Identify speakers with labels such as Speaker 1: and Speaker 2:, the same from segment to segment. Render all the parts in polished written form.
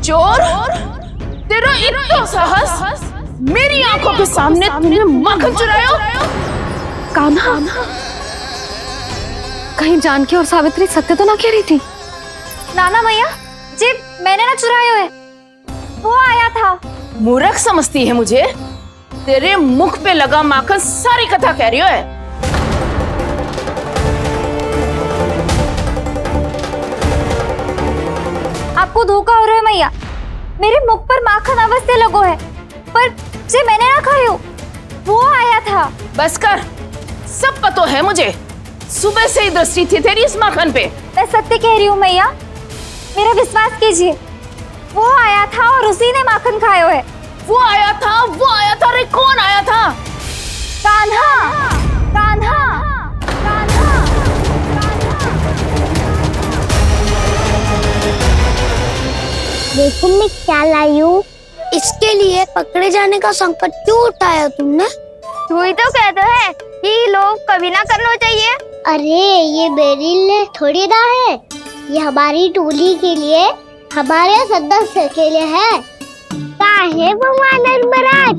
Speaker 1: चोर, तेरा इतना साहस, मेरी आंखों के सामने तूने माखन चुरायो।
Speaker 2: कान्हा, कहीं जानकी और सावित्री सत्य तो ना कह रही थी?
Speaker 3: नाना मैया जी, मैंने ना चुरायो है, वो आया था।
Speaker 1: मूर्ख समझती है मुझे? तेरे मुख पे लगा माखन सारी कथा कह रही है।
Speaker 3: आपको धोखा हो रहा है मैया, मेरे मुख पर माखन अवश्य लगो है, पर जे मैंने ना खायो, वो आया था।
Speaker 1: बस कर, सब पता है मुझे। सुबह से ही दृष्टि थी तेरी इस माखन पे।
Speaker 3: मैं सत्य कह रही हूँ मैया, मेरा विश्वास कीजिए, वो आया था और उसी ने माखन खायो है।
Speaker 1: वो आया था, वो आया था। अरे कौन आया था?
Speaker 3: कान्हा, कान्हा, कान्हा।
Speaker 4: देखो मैं क्या लाई हूँ। इसके लिए पकड़े जाने का संकट क्यों उठाया तुमने?
Speaker 3: तू ही तो कहता है कि लोग कभी ना करना चाहिए।
Speaker 4: अरे ये मेरे लिए थोड़ी ना है, ये हमारी टोली के लिए, हमारे सदस्य के लिए है। काहे वो वानर महाराज?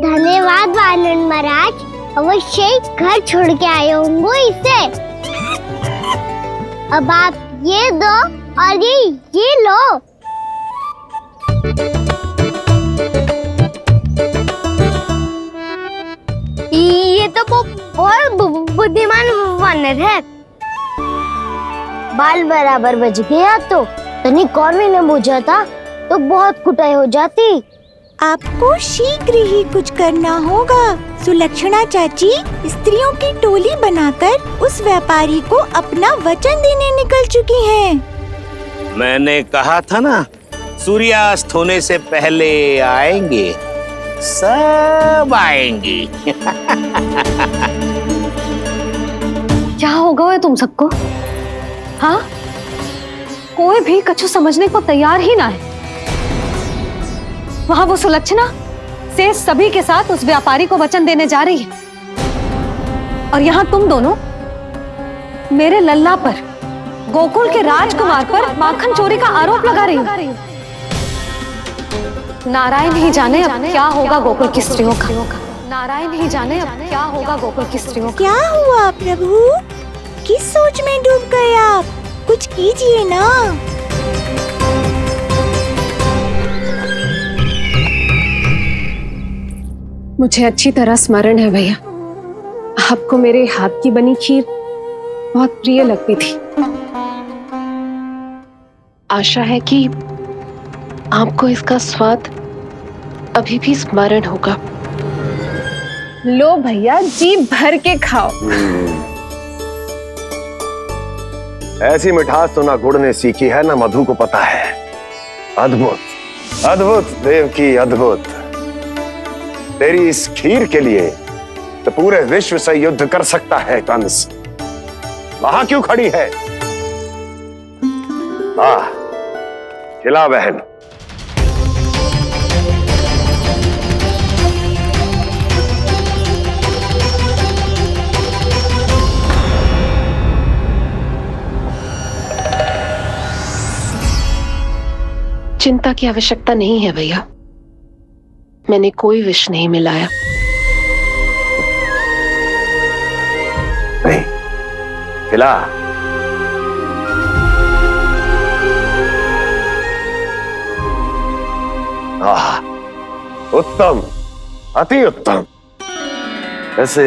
Speaker 4: धन्यवाद वानर महाराज, अवश्य ही घर छोड़ के आए होंगे इसे। अब आप ये दो और ये लो। ये तो बहुत बुद्धिमान वानर है। बाल बराबर बज गया तो तनिक और भी न बुझा था तो बहुत कुटाई हो जाती।
Speaker 5: आपको शीघ्र ही कुछ करना होगा। सुलक्षणा चाची स्त्रियों की टोली बनाकर उस व्यापारी को अपना वचन देने निकल चुकी हैं।
Speaker 6: मैंने कहा था ना, सूर्यास्त होने से पहले आएंगे, सब आएंगी।
Speaker 2: क्या होगा तुम सबको? हाँ, कोई भी कछु समझने को तैयार ही ना है। वहां वो सुलक्षणा से सभी के साथ उस व्यापारी को वचन देने जा रही है, और यहाँ तुम दोनों मेरे लल्ला पर, गोकुल के राजकुमार पर माखन चोरी का आरोप लगा रही हो। नारायण ही जाने अब क्या होगा गोकुल की स्त्रियों का। नारायण ही जाने अब क्या होगा गोकुल की स्त्रियों का।
Speaker 5: क्या हुआ प्रभु? किस सोच में डूब गए आप? कुछ कीजिए ना।
Speaker 2: मुझे अच्छी तरह स्मरण है भैया, आपको मेरे हाथ की बनी खीर बहुत प्रिय लगती थी। आशा है कि आपको इसका स्वाद अभी भी स्मरण होगा। लो भैया, जी भर के खाओ।
Speaker 7: ऐसी मिठास तो ना गुड़ ने सीखी है ना मधु को पता है। अद्भुत, अद्भुत देवकी, अद्भुत। तेरी इस खीर के लिए तो पूरे विश्व से युद्ध कर सकता है कंस। वहां क्यों खड़ी है? खिला बहन।
Speaker 2: चिंता की आवश्यकता नहीं है भैया, मैंने कोई विष नहीं मिलाया।
Speaker 7: नहीं, खिला। उत्तम, अति उत्तम। ऐसे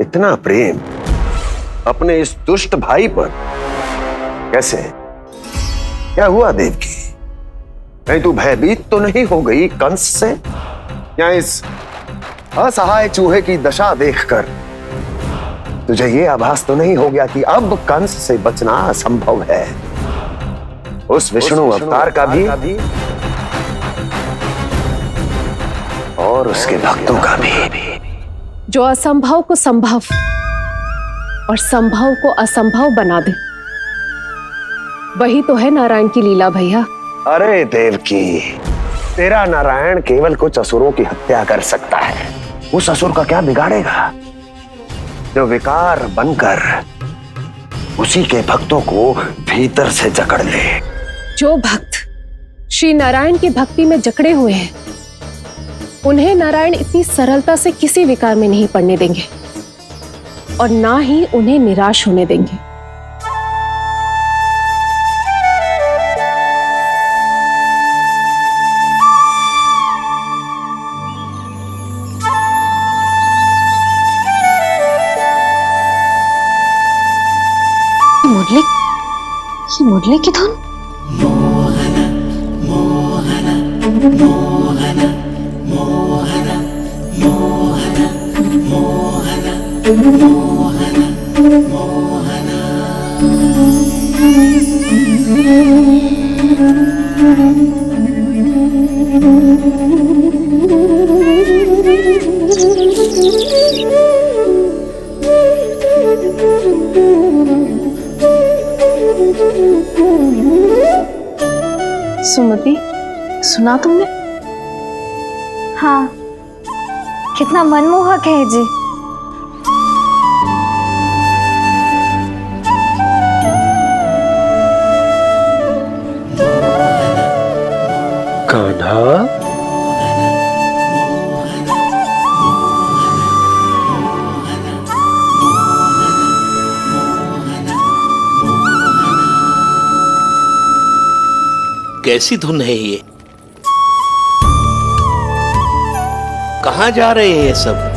Speaker 7: इतना प्रेम अपने इस दुष्ट भाई पर कैसे? क्या हुआ देवकी? कहीं तू भयभीत तो नहीं हो गई कंस से? या इस असहाय चूहे की दशा देखकर तुझे ये आभास तो नहीं हो गया कि अब कंस से बचना असंभव है? उस विष्णु अवतार का भी और उसके भक्तों का भी।
Speaker 2: जो असंभव को संभव और संभव को असंभव बना दे, वही तो है नारायण की लीला भैया।
Speaker 7: अरे देवकी, तेरा नारायण केवल कुछ असुरों की हत्या कर सकता है। उस असुर का क्या बिगाड़ेगा जो विकार बनकर उसी के भक्तों को भीतर से जकड़ ले।
Speaker 8: जो भक्त श्री नारायण की भक्ति में जकड़े हुए हैं, उन्हें नारायण इतनी सरलता से किसी विकार में नहीं पड़ने देंगे और ना ही उन्हें निराश होने देंगे।
Speaker 2: मुरली की धुन।
Speaker 1: सुमति, सुना तुमने?
Speaker 3: हाँ, कितना मनमोहक है जी।
Speaker 7: कान्हा,
Speaker 6: कैसी धुन है ये? कहाँ जा रहे हैं ये सब?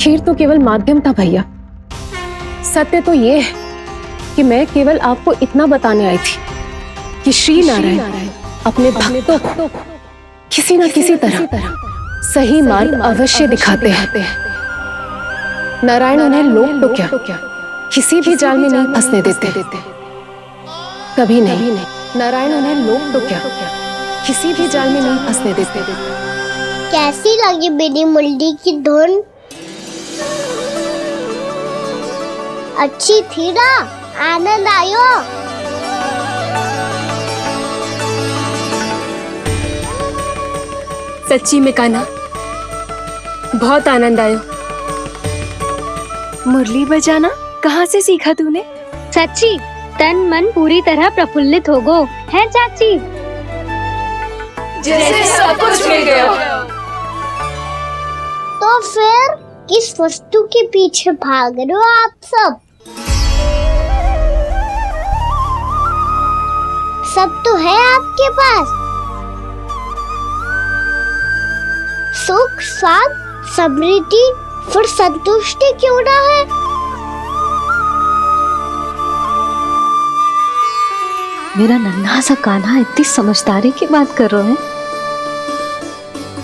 Speaker 8: खीर तो केवल माध्यम था भैया। सत्य तो ये है कि मैं केवल आपको इतना बताने आई थी कि श्री नारायण अपने भक्तों को किसी न किसी तरह सही मार्ग अवश्य दिखाते हैं। नारायण उन्हें लोक तो क्या किसी भी जाल में नहीं फंसने देते, कभी नहीं। नारायण उन्हें लोक तो क्या किसी भी जाल में नहीं फंसने देते।
Speaker 4: कैसी लगी मेरी मुरली की धुन? अच्छी थी ना? आनंद आयो?
Speaker 8: सच्ची में कान्हा, बहुत आनंद आया।
Speaker 3: मुरली बजाना कहाँ से सीखा तूने?
Speaker 4: सच्ची तन मन पूरी तरह प्रफुल्लित हो गो है चाची।
Speaker 1: जैसे सब कुछ मिल गया।
Speaker 4: तो फिर किस वस्तु के पीछे भाग रहे हो आप सब? सब तो है आपके पास। सुख, स्वाद, समृद्धि, फिर संतुष्टि क्यों ना है?
Speaker 2: मेरा नन्हा सा कान्हा इतनी समझदारी की बात कर रहे हैं।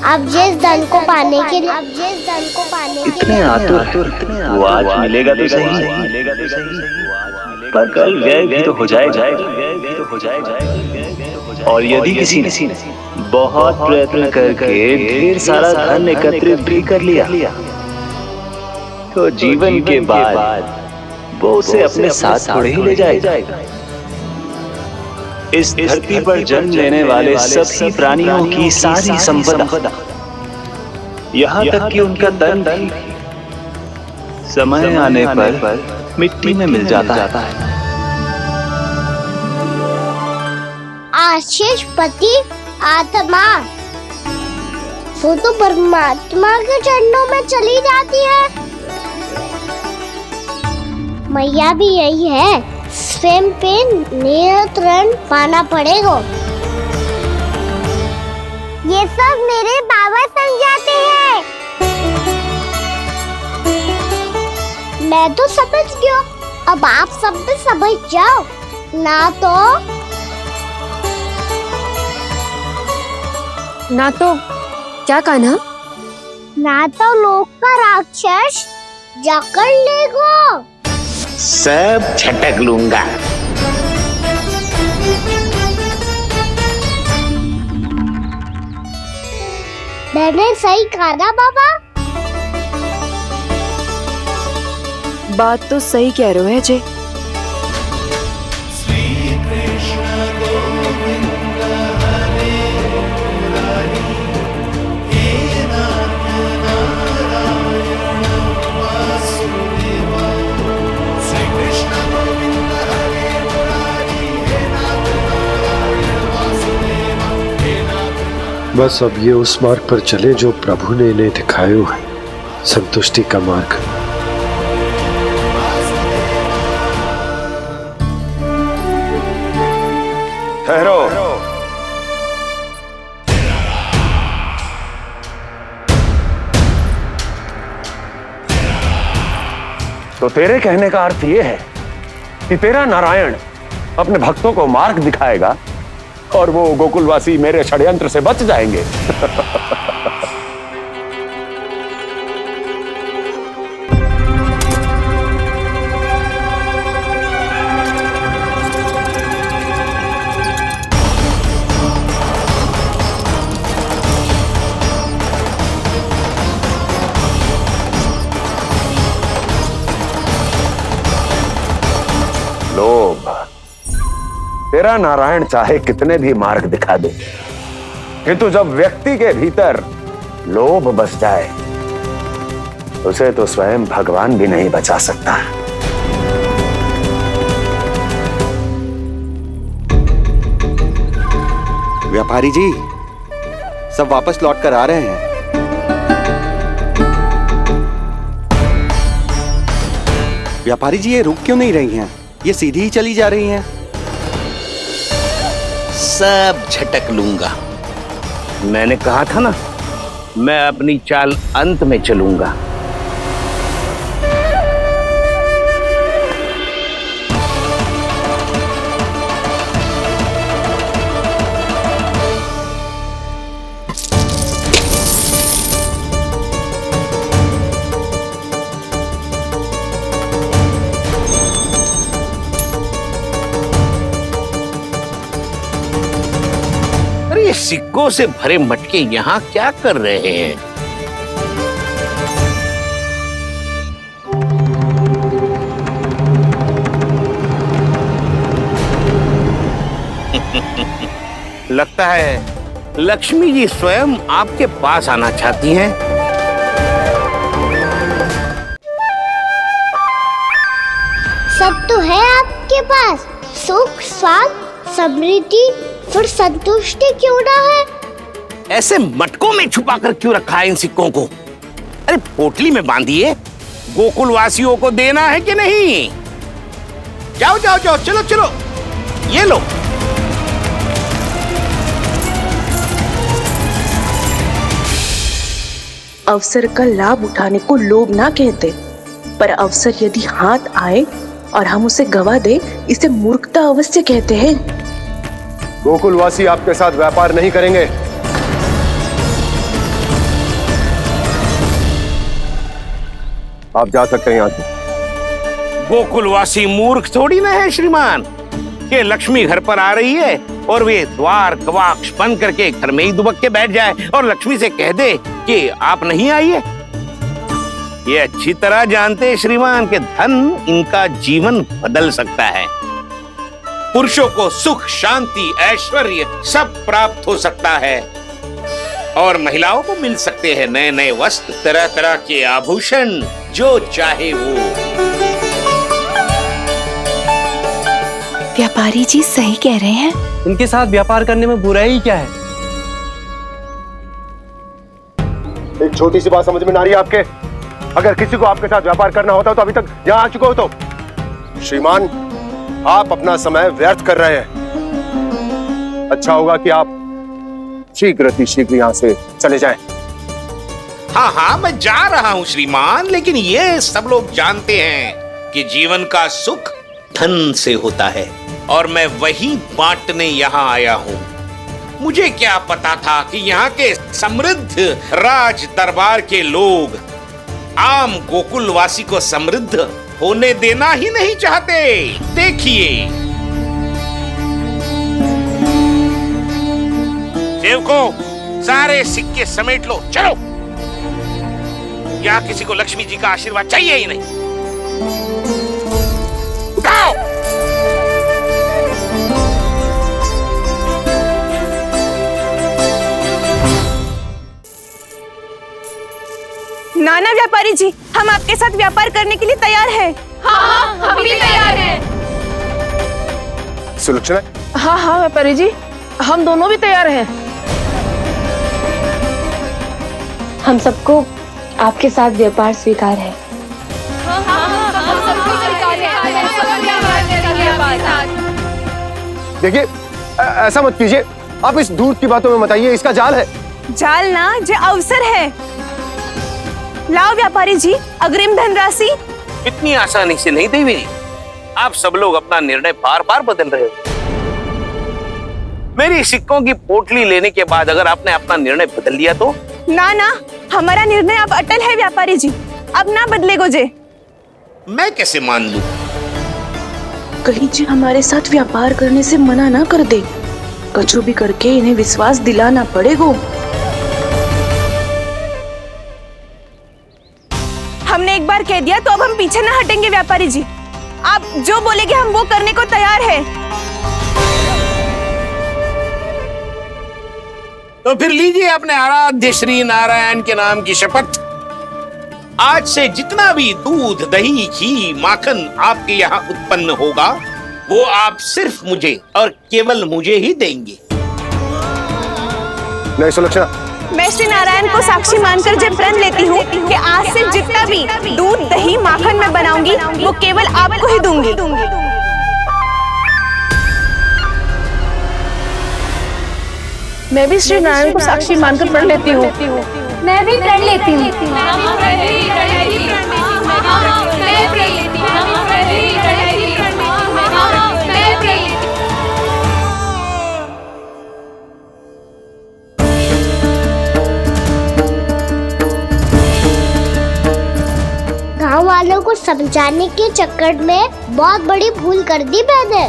Speaker 4: अब जिस धन को पाने के लिए
Speaker 9: इतने आतुर वो आज मिलेगा तो सही, पर कल व्यय भी तो हो जाएगा। और यदि किसी ने बहुत प्रयत्न करके ढेर सारा धन एकत्रित भी कर लिया, तो जीवन के बाद वो उसे अपने साथ थोड़े ही ले जाएगा। इस धरती पर जन्म लेने वाले सभी प्राणियों की सारी संपदा, यहाँ तक कि उनका तन भी समय आने पर मिट्टी में मिल जाता है।
Speaker 4: आशीष पति आत्मा वो तो परमात्मा के चरणों में चली जाती है। मैया भी यही है, स्वयं पे नियंत्रण पाना पड़ेगा। ये सब मेरे बाबा समझाते हैं। मैं तो समझ गया, अब आप सब भी समझ जाओ,
Speaker 8: ना तो क्या कहना?
Speaker 4: ना तो लोक का राक्षस जकड़ लेगा।
Speaker 6: सब झटक लूंगा।
Speaker 4: मैंने सही कहा ना बाबा?
Speaker 8: बात तो सही कह रहे हो अजय।
Speaker 10: बस अब ये उस मार्ग पर चले जो प्रभु ने इन्हें दिखाया है, संतुष्टि का मार्ग।
Speaker 7: ठहरो। तो तेरे कहने का अर्थ यह है कि तेरा नारायण अपने भक्तों को मार्ग दिखाएगा और वो गोकुलवासी मेरे षड्यंत्र से बच जाएंगे। लोभ। तेरा नारायण चाहे कितने भी मार्ग दिखा दे, किंतु जब व्यक्ति के भीतर लोभ बस जाए, उसे तो स्वयं भगवान भी नहीं बचा सकता।
Speaker 11: व्यापारी जी, सब वापस लौट कर आ रहे हैं। व्यापारी जी, ये रुक क्यों नहीं रही हैं? ये सीधी ही चली जा रही हैं।
Speaker 6: सब झटक लूंगा। मैंने कहा था ना, मैं अपनी चाल अंत में चलूंगा। ये सिक्कों से भरे मटके यहाँ क्या कर रहे हैं? लगता है लक्ष्मी जी स्वयं आपके पास आना चाहती हैं।
Speaker 4: सब तो है आपके पास, सुख, स्वाद, समृद्धि, फिर संतुष्टि क्यों ना है?
Speaker 6: ऐसे मटकों में छुपा कर क्यों रखा है इन सिक्कों को? अरे पोटली में बांधिए, गोकुल वासियों को देना है कि नहीं? जाओ जाओ जाओ, चलो चलो, ये लो।
Speaker 1: अवसर का लाभ उठाने को लोभ ना कहते, पर अवसर यदि हाथ आए और हम उसे गवा दे, इसे मूर्खता अवश्य कहते हैं।
Speaker 7: गोकुलवासी आपके साथ व्यापार नहीं करेंगे। आप जा सकते हैं यहाँ से।
Speaker 6: गोकुलवासी मूर्ख थोड़ी ना है श्रीमान कि लक्ष्मी घर पर आ रही है और वे द्वार कवाक्ष बंद करके घर में ही दुबक के बैठ जाए और लक्ष्मी से कह दे कि आप नहीं आइए। ये अच्छी तरह जानते हैं श्रीमान कि धन इनका जीवन बदल सकता है। पुरुषों को सुख, शांति, ऐश्वर्य सब प्राप्त हो सकता है और महिलाओं को मिल सकते हैं नए नए वस्त्र, तरह तरह के आभूषण, जो चाहे वो।
Speaker 5: व्यापारी जी सही कह रहे हैं।
Speaker 12: इनके साथ व्यापार करने में बुराई क्या है?
Speaker 7: एक छोटी सी बात समझ में ना रही है आपके? अगर किसी को आपके साथ व्यापार करना होता तो अभी तक यहाँ आ चुके हो। तो श्रीमान, आप अपना समय व्यर्थ कर रहे हैं। अच्छा होगा कि आप शीघ्र यहाँ से चले जाएं।
Speaker 6: हाँ हाँ, मैं जा रहा हूँ श्रीमान, लेकिन ये सब लोग जानते हैं कि जीवन का सुख धन से होता है और मैं वही बांटने यहाँ आया हूँ। मुझे क्या पता था कि यहाँ के समृद्ध राज दरबार के लोग आम गोकुलवासी को समृद्ध होने देना ही नहीं चाहते। देखिए सेवकों, सारे सिक्के समेट लो, चलो। यहाँ किसी को लक्ष्मी जी का आशीर्वाद चाहिए ही नहीं। उठाओ।
Speaker 2: नाना व्यापारी जी, हम आपके साथ व्यापार करने के लिए तैयार हैं। हाँ, हम भी तैयार हैं।
Speaker 7: सुलक्षणा?
Speaker 8: हाँ हाँ व्यापारी जी, हम दोनों भी तैयार हैं।
Speaker 13: हम सबको आपके साथ व्यापार स्वीकार है।
Speaker 7: देखिए, ऐसा मत कीजिए। आप इस दूध की बातों में मत आइए, इसका जाल है।
Speaker 2: जाल ना, जो अवसर है। लाओ व्यापारी जी, अग्रिम धनराशि।
Speaker 6: इतनी आसानी से नहीं देवी। आप सब लोग अपना निर्णय बार बार बदल रहे हो। मेरी सिक्कों की पोटली लेने के बाद अगर आपने अपना निर्णय बदल लिया तो?
Speaker 2: ना ना, हमारा निर्णय अब अटल है व्यापारी जी, अब ना बदले गोजे।
Speaker 6: मैं कैसे मान लूं?
Speaker 1: कहीं जी हमारे साथ व्यापार करने से मना ना कर दे। कचू भी करके इन्हें विश्वास दिलाना पड़ेगा।
Speaker 2: हमने एक बार कह दिया तो अब हम पीछे ना हटेंगे व्यापारी जी। आप जो बोलेंगे हम वो करने को तैयार है।
Speaker 6: तो फिर लीजिए अपने आराध्य श्री नारायण के नाम की शपथ। आज से जितना भी दूध, दही, घी, माखन आपके यहाँ उत्पन्न होगा वो आप सिर्फ मुझे और केवल मुझे ही देंगे।
Speaker 7: नहीं सुलक्षणा,
Speaker 2: मैं श्री नारायण को साक्षी मानकर जब प्रण लेती हूँ कि आज से जितना भी दूध, दही, माखन मैं बनाऊंगी वो केवल आपको ही दूंगी।
Speaker 8: मैं भी श्री नारायण को साक्षी मानकर प्रण लेती हूँ।
Speaker 3: मैं भी प्रण लेती हूँ।
Speaker 4: गांव वालों को समझाने के चक्कर में बहुत बड़ी भूल कर दी मैंने।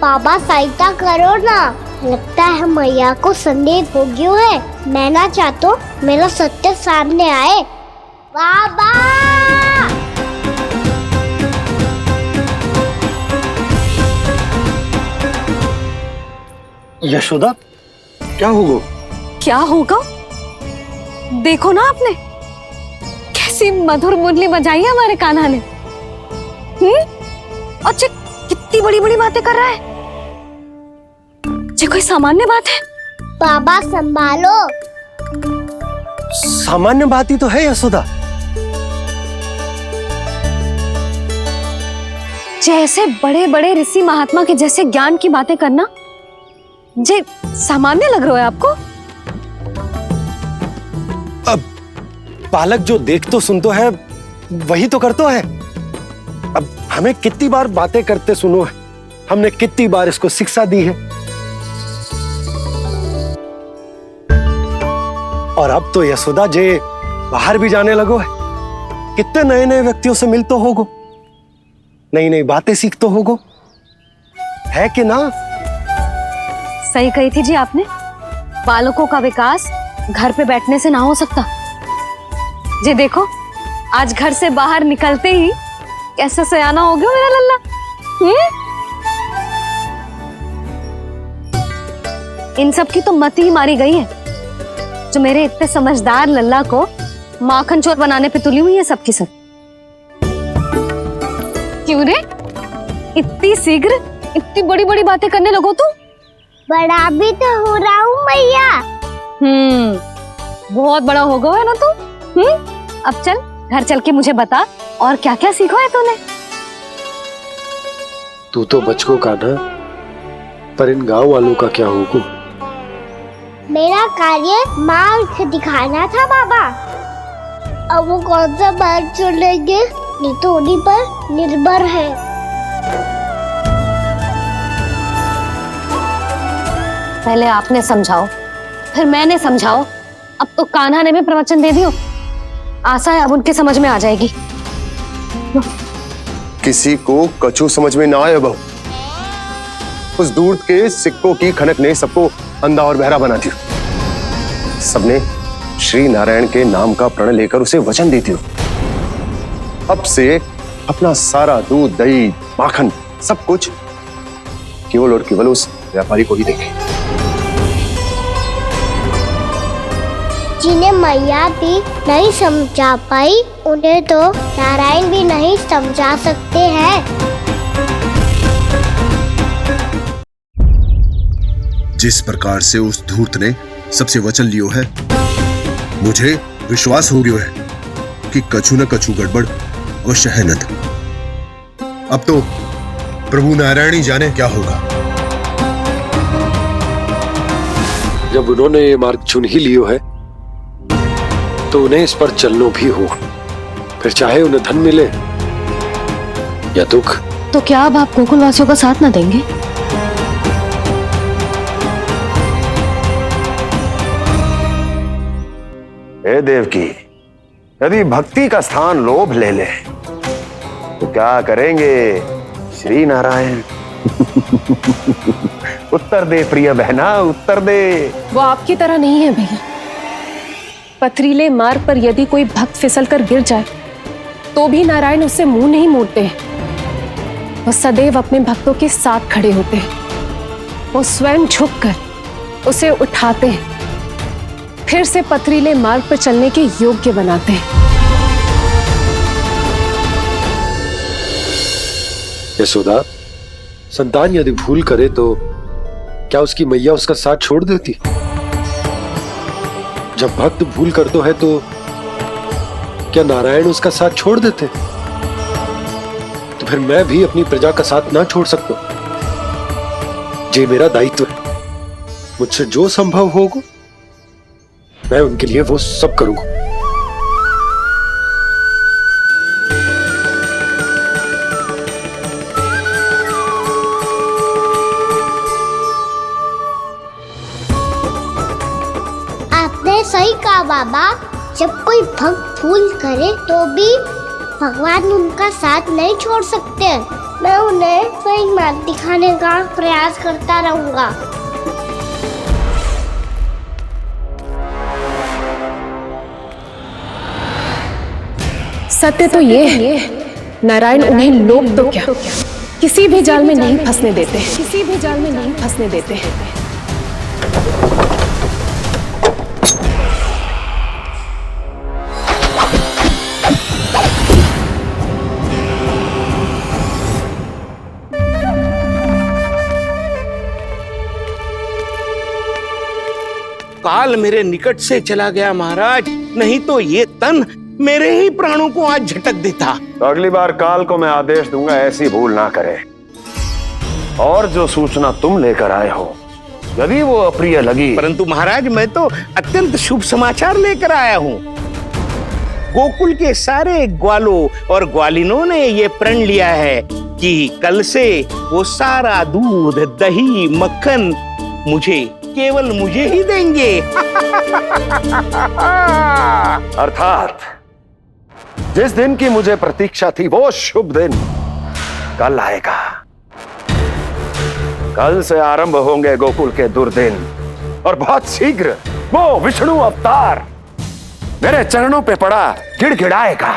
Speaker 4: बाबा सहायता करो ना, लगता है मैया को संदेह हो गया है। मैं ना चाहता मेरा सत्य सामने आए। बाबा!
Speaker 10: यशोदा, क्या होगा?
Speaker 2: क्या होगा? देखो ना आपने कैसी मधुर मुरली बजाई है हमारे कान्हा ने। अच्छा, कितनी बड़ी बड़ी बातें कर रहा है। ये कोई सामान्य बात है?
Speaker 4: बाबा संभालो।
Speaker 10: सामान्य बात ही तो है यशोदा।
Speaker 2: जैसे बड़े बड़े ऋषि महात्मा के जैसे ज्ञान की बातें करना जे सामान्य लग रहा है आपको?
Speaker 10: अब बालक जो देख तो सुन तो है वही तो करता है। अब हमें कितनी बार बातें करते सुनो है, हमने कितनी बार इसको शिक्षा दी है। और अब तो यशोदा जे बाहर भी जाने लगो है, कितने नए नए व्यक्तियों से मिलते होगो, नई नई बातें सीखते होगो, है कि ना?
Speaker 2: सही कही थी जी आपने। बालकों का विकास घर पे बैठने से ना हो सकता। जी देखो, आज घर से बाहर निकलते ही कैसे सयाना हो गया मेरा लल्ला। इन सब की तो मत ही मारी गई है, जो मेरे इतने समझदार लल्ला को माखन चोर बनाने पे तुली हुई है सबकी सब। क्यों रे, इतनी शीघ्र इतनी बड़ी बड़ी बातें करने लगो तू?
Speaker 4: बड़ा भी तो हो रहा हूँ मैया।
Speaker 2: बहुत बड़ा हो गया है ना तू। अब चल घर चल के मुझे बता और क्या क्या सीखा है तूने।
Speaker 10: तू तो बचको का ना, पर इन गांव वालों का क्या होगा?
Speaker 4: मेरा कार्य मार्ग दिखाना था बाबा। अब वो कौन सा मार्ग चुनेंगे ये तो उन्हीं पर निर्भर है।
Speaker 2: पहले आपने समझाओ, फिर मैंने समझाओ, अब तो कान्हा ने भी प्रवचन दे दियो। आशा है अब उनके समझ में आ जाएगी।
Speaker 7: किसी को कछु समझ में ना आए बहू। उस दूध के सिक्कों की खनक ने सबको अंधा और बहरा बना दिया। सबने श्री नारायण के नाम का प्रण लेकर उसे वचन देती हो। अब से अपना सारा दूध, दही, माखन सब कुछ केवल और केवल उस व्यापारी को ही देंगे।
Speaker 4: जिन्हें मैया भी नहीं समझा पाई, उन्हें तो नारायण भी नहीं समझा सकते हैं।
Speaker 14: जिस प्रकार से उस धूर्त ने सबसे वचन लियो है, मुझे विश्वास हो गयो है कि कछु न कछु गड़बड़ अवश्य है नंद। अब तो प्रभु नारायण ही जाने क्या होगा।
Speaker 10: जब उन्होंने ये मार्ग चुन ही लियो है, तो उन्हें इस पर चलना भी हो, फिर चाहे उन्हें धन मिले या दुख।
Speaker 2: तो क्या अब आप गोकुल वासियों का साथ ना देंगे?
Speaker 7: हे देवकी, यदि भक्ति का स्थान लोभ ले ले तो क्या करेंगे श्री नारायण? उत्तर दे प्रिय बहना, उत्तर दे।
Speaker 8: वो आपकी तरह नहीं है भैया। पथरीले मार्ग पर यदि कोई भक्त फिसल कर गिर जाए तो भी नारायण उससे मुंह नहीं मोड़ते हैं। वो सदैव अपने भक्तों के साथ खड़े होते हैं। वो स्वयं झुककर उसे उठाते हैं, फिर से पथरीले मार्ग पर चलने के योग्य बनाते हैं।
Speaker 10: यशोदा, संतान यदि भूल करे तो क्या उसकी मैया उसका साथ छोड़ देती? जब भक्त भूल करते है तो क्या नारायण उसका साथ छोड़ देते? तो फिर मैं भी अपनी प्रजा का साथ ना छोड़ सकता। ये मेरा दायित्व है। मुझसे जो संभव होगा मैं उनके लिए वो सब करूंगा।
Speaker 4: आपने सही कहा बाबा। जब कोई भक्त भूल करे तो भी भगवान उनका साथ नहीं छोड़ सकते। मैं उन्हें सही मार्ग दिखाने का प्रयास करता रहूंगा।
Speaker 8: सत्य तो ये है, नारायण उन्हें लोग तो क्या किसी भी जाल में नहीं फंसने देते, किसी भी जाल में नहीं फंसने देते।
Speaker 6: काल मेरे निकट से चला गया महाराज, नहीं तो ये तन मेरे ही प्राणों को आज झटक देता।
Speaker 7: तो अगली बार काल को मैं आदेश दूंगा ऐसी भूल ना करे। और जो सूचना तुम लेकर आए हो यदि वो अप्रिय लगी,
Speaker 6: परंतु महाराज मैं तो अत्यंत शुभ समाचार लेकर आया हूँ। गोकुल के सारे ग्वालों और ग्वालिनों ने ये प्रण लिया है कि कल से वो सारा दूध, दही, मक्खन मुझे केवल मुझे ही देंगे।
Speaker 7: अर्थात जिस दिन की मुझे प्रतीक्षा थी वो शुभ दिन कल आएगा। कल से आरंभ होंगे गोकुल के दुर्दिन और बहुत शीघ्र वो विष्णु अवतार मेरे चरणों पे पड़ा गिड़गिड़ाएगा,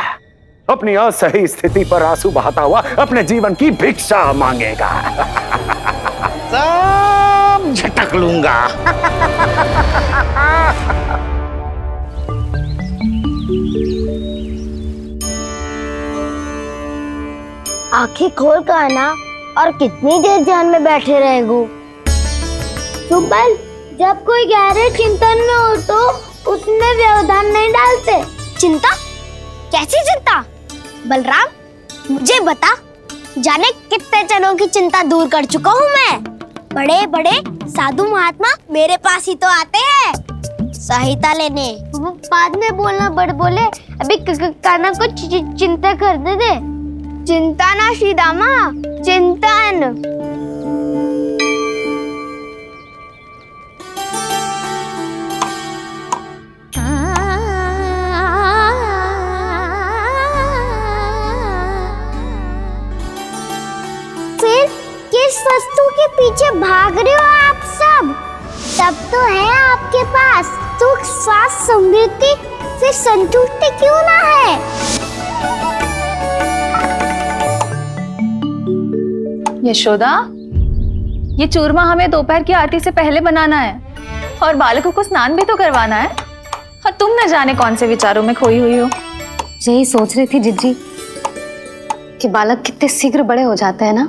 Speaker 7: अपनी असही स्थिति पर आंसू बहाता हुआ अपने जीवन की भिक्षा मांगेगा।
Speaker 6: सब झटक लूंगा।
Speaker 4: आंखें खोल कर आना और कितनी देर ध्यान में बैठे रहेगो? सुबह जब कोई गहरे चिंतन में हो तो उसमें व्यवधान नहीं डालते। चिंता? कैसी चिंता? बलराम मुझे बता, जाने कितने जनों की चिंता दूर कर चुका हूँ मैं। बड़े बड़े साधु महात्मा मेरे पास ही तो आते हैं सहायता लेने। बाद में बोलना बड़ बोले, अभी काना को चिंता करने दे। चिंता ना श्रीदामा, चिंतन। फिर किस वस्तु के पीछे भाग रहे हो आप सब? तब तो है आपके पास सुख, स्वास्थ्य, समृद्धि, फिर संतुष्टि क्यों ना है?
Speaker 2: यशोदा, ये चूरमा हमें दोपहर की आरती से पहले बनाना है और बालकों को स्नान भी तो करवाना है। और तुम न जाने कौन से विचारों में खोई हुई हो। यही सोच रही थी जिज्जी कि बालक कितने शीघ्र बड़े हो जाते हैं ना।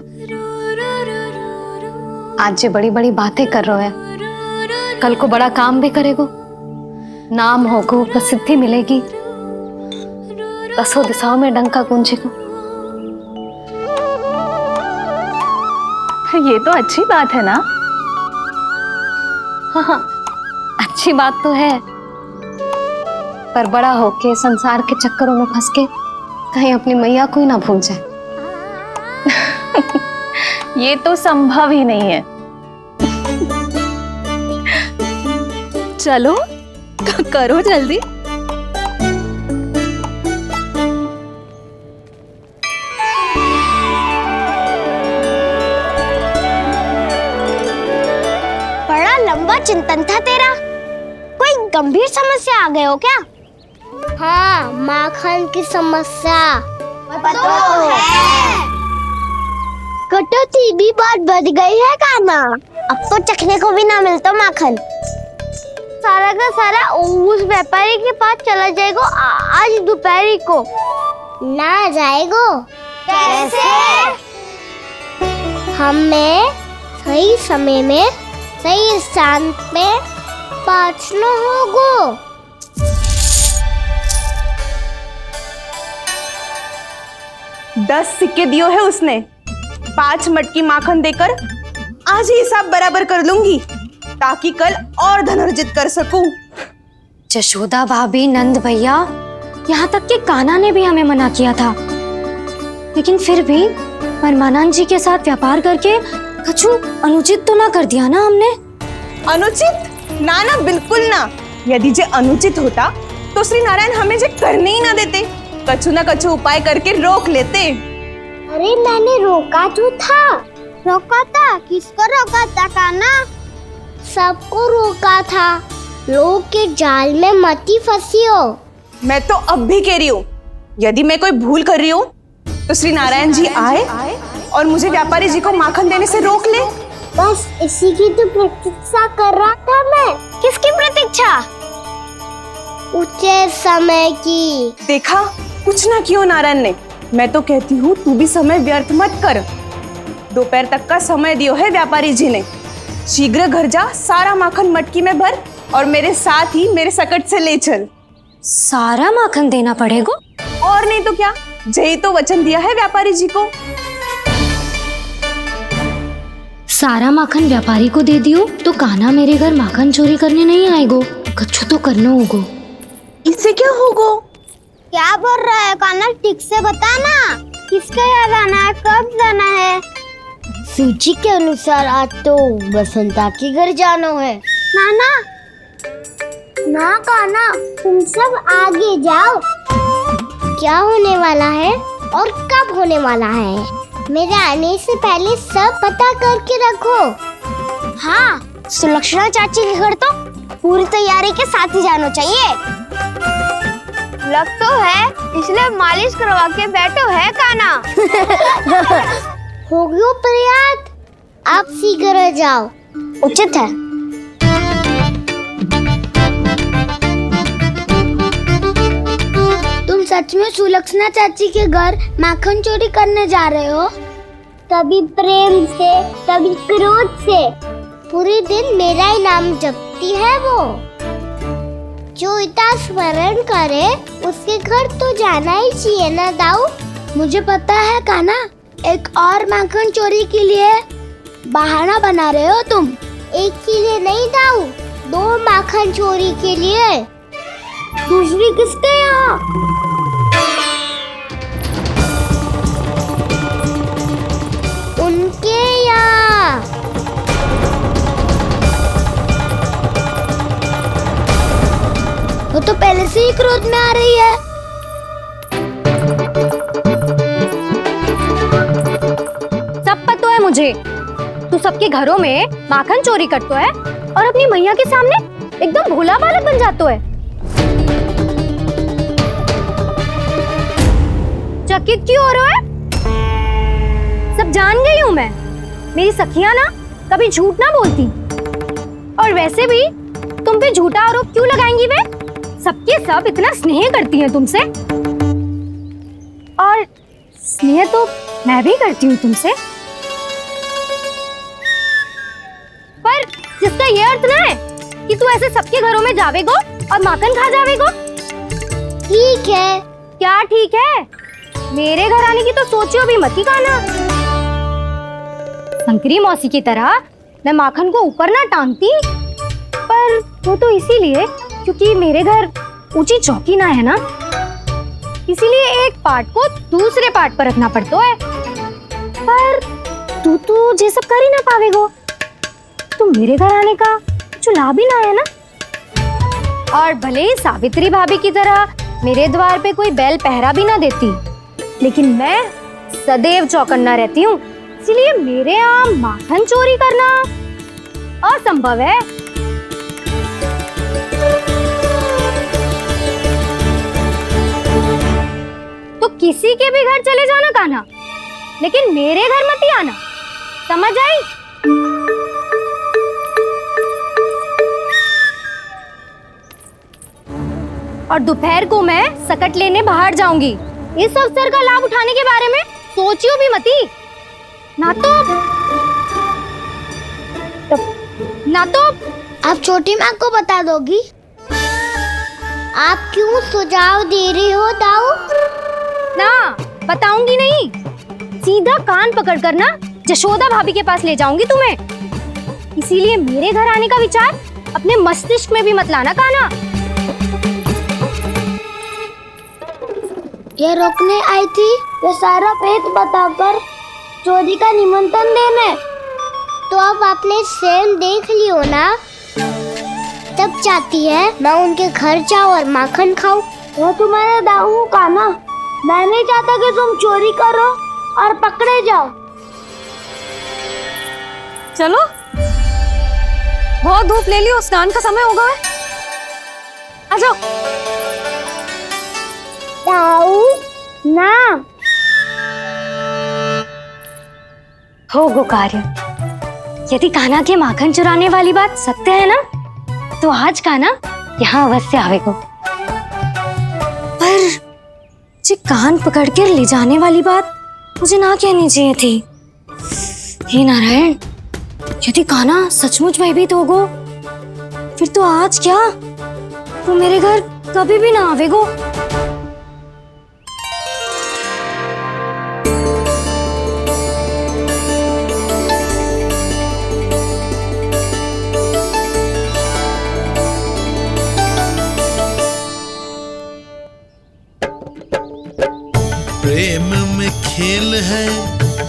Speaker 2: आज जो बड़ी बड़ी बातें कर रहे हैं, कल को बड़ा काम भी करेगो, नाम होगो, प्रसिद्धि मिलेगी, दसों दिशाओं में डंका गूंजेगो। ये तो अच्छी बात है ना। हाँ, अच्छी बात तो है, पर बड़ा होके संसार के चक्करों में फंस के कहीं अपनी मैया को ही ना भूल जाए। ये तो संभव ही नहीं है। चलो करो जल्दी।
Speaker 4: लंबा चिंतन था तेरा। कोई गंभीर समस्या आ गए हो क्या? हाँ, माखन की समस्या तो है। कटौती भी बहुत बढ़ गई है काना। अब तो चखने को भी ना मिलता माखन। सारा का सारा उस व्यापारी के पास चला जाएगा आज दोपहर को। ना जाएगो? कैसे? हमें सही समय में सही स्थान पे पहुंचना होगा।
Speaker 15: 10 सिक्के दियो है उसने। 5 मटकी माखन देकर आज ही हिसाब बराबर कर लूंगी ताकि कल और धन अर्जित कर सकूं।
Speaker 3: यशोदा भाभी, नंद भैया, यहाँ तक कि कान्हा ने भी हमें मना किया था, लेकिन फिर भी परमानंद जी के साथ व्यापार करके कछु अनुचित तो ना कर दिया ना हमने?
Speaker 15: अनुचित? ना ना, बिल्कुल ना। यदि जे अनुचित होता तो श्री नारायण हमें जे करने ही ना देते, कछु ना कछु उपाय करके रोक लेते।
Speaker 4: अरे मैंने रोका तो था। रोका था? किसको रोका था कान्हा? सबको रोका था। लोग के जाल में मत ही फंसी हो।
Speaker 15: मैं तो अब भी कह रही हूँ, यदि मैं कोई भूल कर रही हूँ तो श्री नारायण जी आए और मुझे व्यापारी जी को माखन देने से रोक ले।
Speaker 4: बस इसी की तो प्रतीक्षा कर रहा था मैं। किसकी प्रतीक्षा? उचित समय की।
Speaker 15: देखा, कुछ ना क्यों नारायण ने। मैं तो कहती हूँ तू भी समय व्यर्थ मत कर। दोपहर तक का समय दियो है व्यापारी जी ने। शीघ्र घर जा, सारा माखन मटकी में भर और मेरे साथ ही मेरे सकट से ले चल।
Speaker 3: सारा माखन देना पड़ेगा?
Speaker 15: और नहीं तो क्या, जय तो वचन दिया है व्यापारी जी को।
Speaker 3: सारा माखन व्यापारी को दे दियो तो कान्हा मेरे घर माखन चोरी करने नहीं आएगो। कछु तो करना होगा।
Speaker 15: इससे क्या होगा?
Speaker 4: क्या बोल रहा है कान्हा? ठीक से बता ना। किसका यहाँ जाना है, कब जाना है? सूची के अनुसार आज तो बसंता के घर जाना है। नाना ना काना, तुम सब आगे जाओ। क्या होने वाला है और कब होने वाला है, मेरे आने से पहले सब पता करके रखो। हाँ, सुलक्षणा चाची के घर तो पूरी तैयारी के साथ ही जाना चाहिए। लग तो है, इसलिए मालिश करवा के बैठो है काना। हो गयो प्रयास, आप शीघ्र जाओ, उचित है। तुम सच में सुलक्षणा चाची के घर माखन चोरी करने जा रहे हो? कभी प्रेम से, कभी क्रोध से, पूरे दिन मेरा ही नाम जपती है वो। जो इतना स्मरण करे उसके घर तो जाना ही चाहिए ना दाऊ। मुझे पता है काना, एक और माखन चोरी के लिए बहाना बना रहे हो तुम। एक के लिए नहीं दाऊ, 2 माखन चोरी के लिए। दूसरी किसके यहाँ? उनके यहाँ। वो तो पहले से ही क्रोध में आ रही है।
Speaker 3: सब पता है मुझे, तू सबके घरों में माखन चोरी करतो है और अपनी मैया के सामने एकदम भोला बालक बन जातो है। चकित क्यों हो रहा है? सब जान गई हूँ मैं, मेरी सखियां ना कभी झूठ ना बोलती। और वैसे भी तुम पे झूठा आरोप क्यों लगाएंगी वे? सबके सब इतना स्नेह करती हैं तुमसे, और स्नेह तो मैं भी करती हूँ तुमसे। पर जिसका ये अर्थ ना है कि तू ऐसे सबके घरों में जावेगो और माखन खा जावेगो।
Speaker 4: ठीक है।
Speaker 3: क्या ठीक है? मेरे घर आने की तो सोचियो भी मत ही काना। शंकरी मौसी की तरह मैं माखन को ऊपर ना टांगती, पर वो तो इसीलिए क्योंकि मेरे घर ऊंची चौकी ना है ना, इसीलिए एक पार्ट को दूसरे पार्ट पर रखना पड़ता है। पर तू तो ये सब कर ही ना पावेगो, तो मेरे घर आने का कुछ लाभ ही ना है ना। और भले ही सावित्री भाभी की तरह मेरे द्वार पे कोई बैल पहरा भी ना देती, लेकिन मैं सदैव चौकन्ना रहती हूँ, इसलिए मेरे यहाँ माखन चोरी करना असंभव है। तो किसी के भी घर चले जाना कान्हा, लेकिन मेरे घर मत ही आना, समझ आई? और दोपहर को मैं सकट लेने बाहर जाऊंगी। इस अवसर का लाभ उठाने के बारे में सोचियो भी मती, ना तो
Speaker 4: आप छोटी माँ को बता दोगी? आप क्यों सुझाव दे रही हो दाऊ?
Speaker 3: ना बताऊंगी नहीं, सीधा कान पकड़ कर ना जशोदा भाभी के पास ले जाऊंगी तुम्हें। इसीलिए मेरे घर आने का विचार अपने मस्तिष्क में भी मत लाना कान्हा।
Speaker 4: ये रोकने आई थी ये सारा पेट बताकर चोरी का निमंत्रण देने। तो अब आपने स्वयं देख लियो ना, तब चाहती है मैं उनके घर जाऊँ और माखन खाऊं। वो तुम्हारा दाऊ का ना, मैं नहीं चाहता कि तुम चोरी करो और पकड़े जाओ।
Speaker 2: चलो, बहुत धूप ले लियो, स्नान का समय होगा। आ जाओ।
Speaker 4: दाऊ ना
Speaker 3: हो गो कार्य। यदि कान्हा के माखन चुराने वाली बात सत्य है ना, तो आज कान्हा यहाँ अवश्य आवेगो। पर जी कान पकड़ कर ले जाने वाली बात मुझे ना कहनी चाहिए थी। हे नारायण, यदि कान्हा सचमुच भयभीत होगो, फिर तो आज क्या, वो मेरे घर कभी भी ना आवेगो।
Speaker 16: प्रेम में खेल है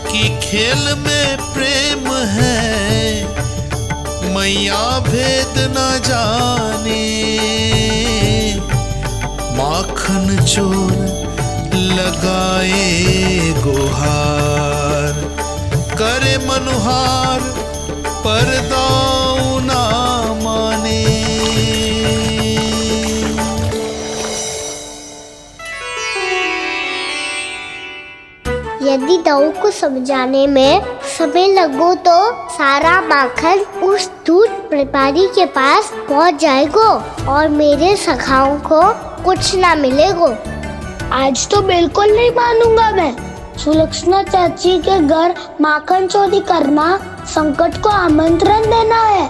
Speaker 16: कि खेल में प्रेम है, मैया भेद न जाने, माखन चोर लगाए गुहार, करे मनुहार पर दाऊ ना माने।
Speaker 4: यदि दाऊ को समझाने में समय लगो तो सारा माखन उस दूध व्यापारी के पास पहुंच जाएगा और मेरे सखाओं को कुछ ना मिलेगा। आज तो बिल्कुल नहीं मानूंगा मैं। सुलक्षणा चाची के घर माखन चोरी करना संकट को आमंत्रण देना है।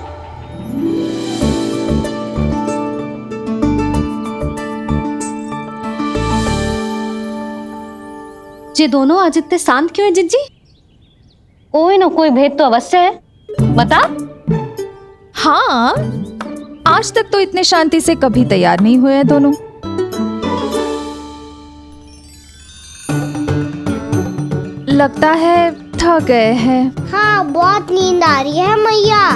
Speaker 2: ये दोनों आज इतने शांत क्यों है जिज्जी? कोई ना कोई भेद तो अवश्य है, बता।
Speaker 17: हाँ, आज तक तो इतने शांति से कभी तैयार नहीं हुए हैं दोनों। लगता है थक गए हैं।
Speaker 4: हाँ, बहुत नींद आ रही है मैया।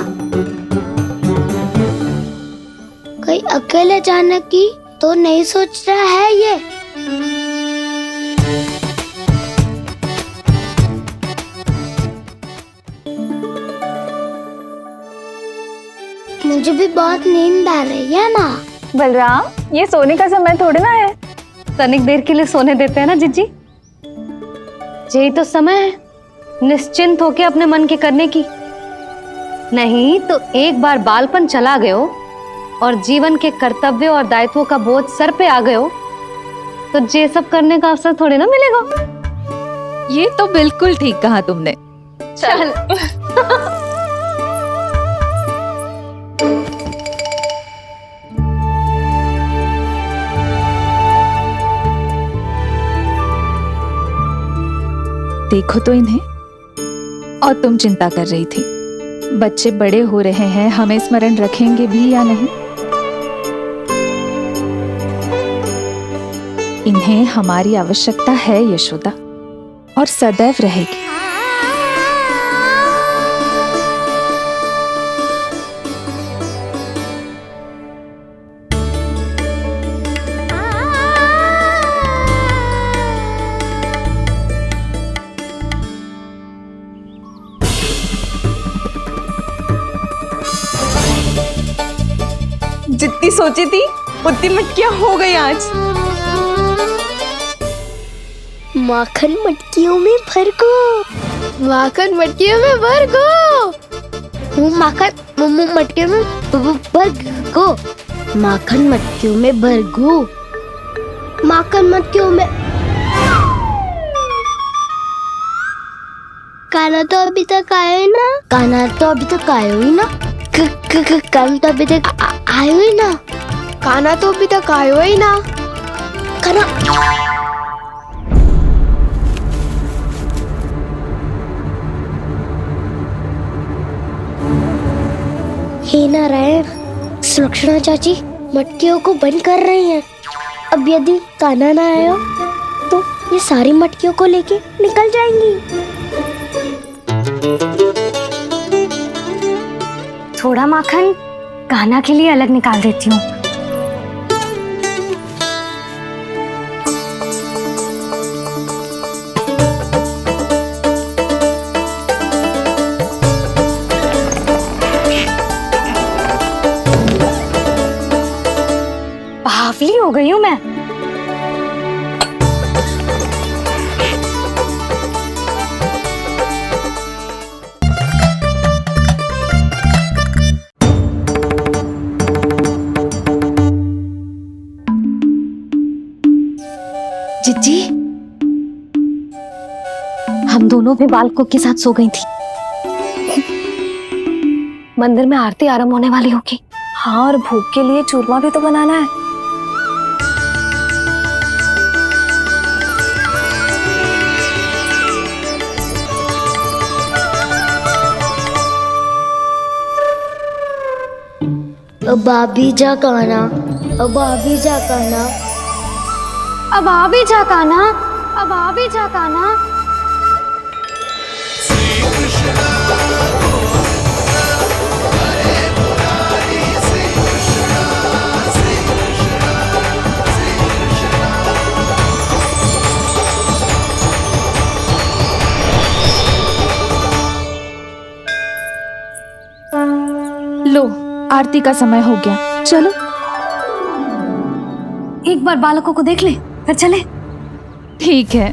Speaker 4: कहीं अकेले जाने की तो नहीं सोच रहा है ये? मुझे भी बहुत नींद आ रही है माँ।
Speaker 2: बलराम, ये सोने का समय थोड़ी ना है। तनिक देर के लिए सोने देते हैं ना जिज्जी। यही तो समय है निश्चिंत होके अपने मन के करने की। नहीं तो एक बार बालपन चला गयो और जीवन के कर्तव्यों और दायित्वों का बोझ सर पे आ गयो तो ये सब करने का अवसर थोड़ी ना मिलेगा।
Speaker 17: ये तो बिल्कुल ठीक कहा तुमने।
Speaker 2: चल।
Speaker 17: देखो तो इन्हें। और तुम चिंता कर रही थी बच्चे बड़े हो रहे हैं, हमें स्मरण रखेंगे भी या नहीं। इन्हें हमारी आवश्यकता है यशोदा, और सदैव रहेगी।
Speaker 15: जितनी सोची थी उतनी मटकियां हो गई आज।
Speaker 4: माखन मटकियों में भर गो, माखन मटकियों में भर गो, माखन मटकियों में भर गो, माखन मटकियों में भर गो, माखन मटकियों में। काना तो अभी तक आया ही ना, काना तो अभी तक आया ही ना, काना तो अभी तक आयो ही ना, काना तो अभी तक आयो ही ना, काना। हे नारायण, सुलक्षणा चाची मटकियों को बंद कर रही हैं। अब यदि काना ना आया तो ये सारी मटकियों को लेके निकल जाएंगी।
Speaker 3: थोड़ा माखन कान्हा के लिए अलग निकाल देती हूँ। बावली हो गई हूँ मैं।
Speaker 2: जिज्जी, हम दोनों भी बालकों के साथ सो गई थी। मंदिर में आरती आरंभ होने वाली होगी।
Speaker 15: हाँ, और भूख के लिए चूरमा भी तो बनाना है।
Speaker 4: अब भाभी जा काना, अब भाभी जा काना,
Speaker 3: अब आ भी जा कान्हा, अब आ भी जा कान्हा।
Speaker 16: श्री कृष्ण
Speaker 17: आरती का समय हो गया, चलो।
Speaker 2: एक बार बालकों को देख ले, फिर चले।
Speaker 17: ठीक है।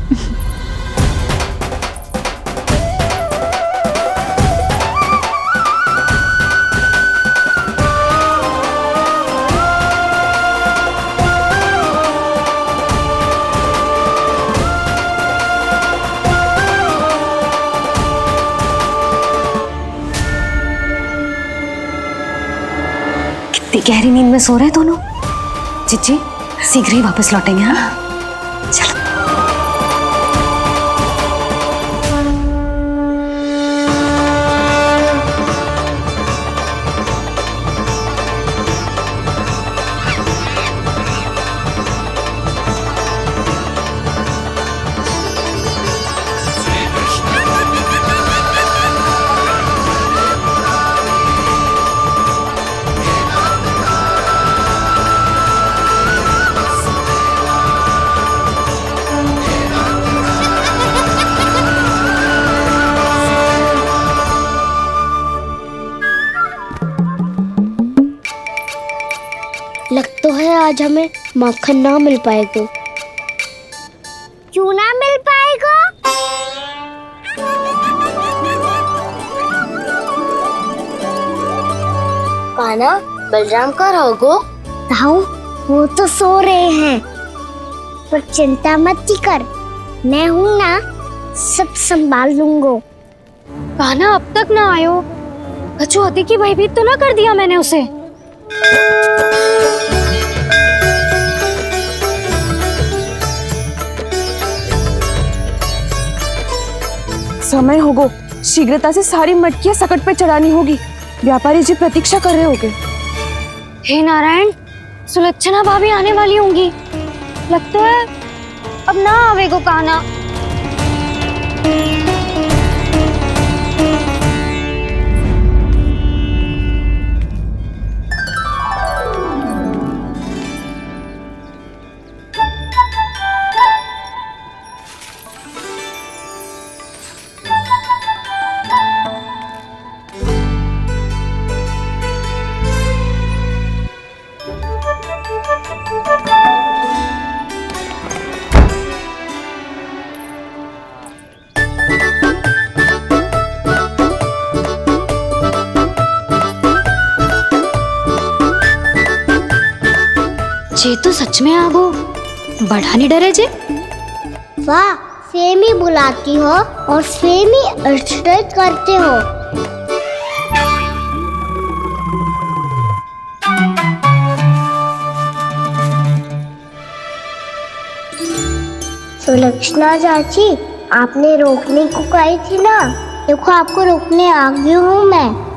Speaker 2: कितनी गहरी नींद में सो रहे दोनों। चिच्ची शीघ्र ही वापस लौटेंगे। हाँ चलो।
Speaker 4: लग तो है आज हमें माखन ना मिल पाएगा। क्यों ना मिल पाएगा? कान्हा, बलराम का रहोगो? ताऊ, वो तो सो रहे हैं, पर चिंता मत कर, मैं हूँ ना, सब संभाल लूंगा।
Speaker 3: कान्हा अब तक ना आयो, कछु हाथी की भयभीत तो ना कर दिया मैंने उसे?
Speaker 15: समय होगो, शीघ्रता से सारी मटकियां सकट पे चढ़ानी होगी। व्यापारी जी प्रतीक्षा कर रहे होंगे।
Speaker 3: हे नारायण, सुलक्षणा भाभी आने वाली होंगी। लगता है अब ना आवेगो कान्हा। जे तो सच में आगो, बड़ा नहीं डरे जे।
Speaker 4: वाह, सेम ही बुलाती हो और सेम ही अर्चना करते हो। सुलक्षणा चाची, आपने रोकने को कही थी ना, देखो आपको रोकने आ गई हूँ मैं।